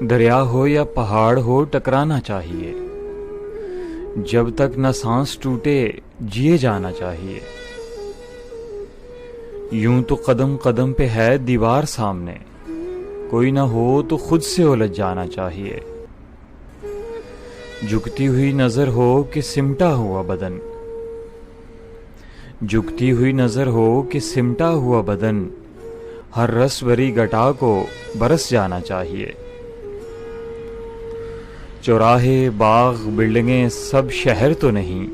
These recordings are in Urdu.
دریا ہو یا پہاڑ ہو ٹکرانا چاہیے، جب تک نہ سانس ٹوٹے جیے جانا چاہیے۔ یوں تو قدم قدم پہ ہے دیوار سامنے، کوئی نہ ہو تو خود سے الجھ جانا چاہیے۔ جھکتی ہوئی نظر ہو کہ سمٹا ہوا بدن، جھکتی ہوئی نظر ہو کہ سمٹا ہوا بدن، ہر رس بھری گھٹا کو برس جانا چاہیے۔ چوراہے، باغ، بلڈنگیں سب شہر تو نہیں،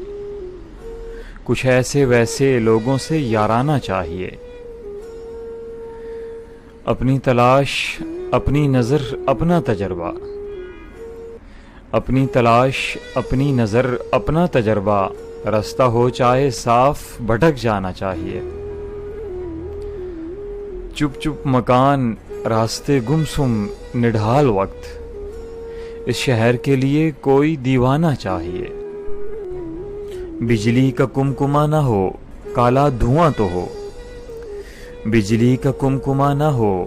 کچھ ایسے ویسے لوگوں سے یارانا چاہیے۔ اپنی تلاش، اپنی نظر، اپنا تجربہ، اپنی تلاش، اپنی نظر، اپنا تجربہ، راستہ ہو چاہے صاف بھٹک جانا چاہیے۔ چپ چپ مکان، راستے گمسم، نڈھال وقت، اس شہر کے لیے کوئی دیوانہ چاہیے۔ بجلی کا کمکما نہ ہو، کالا دھواں تو ہو، بجلی کا کمکما نہ ہو،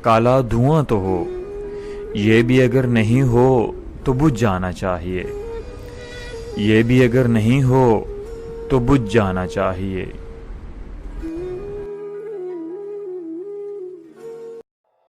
کالا دھواں تو ہو، یہ بھی اگر نہیں ہو تو بجھ جانا چاہیے، یہ بھی اگر نہیں ہو تو بجھ جانا چاہیے۔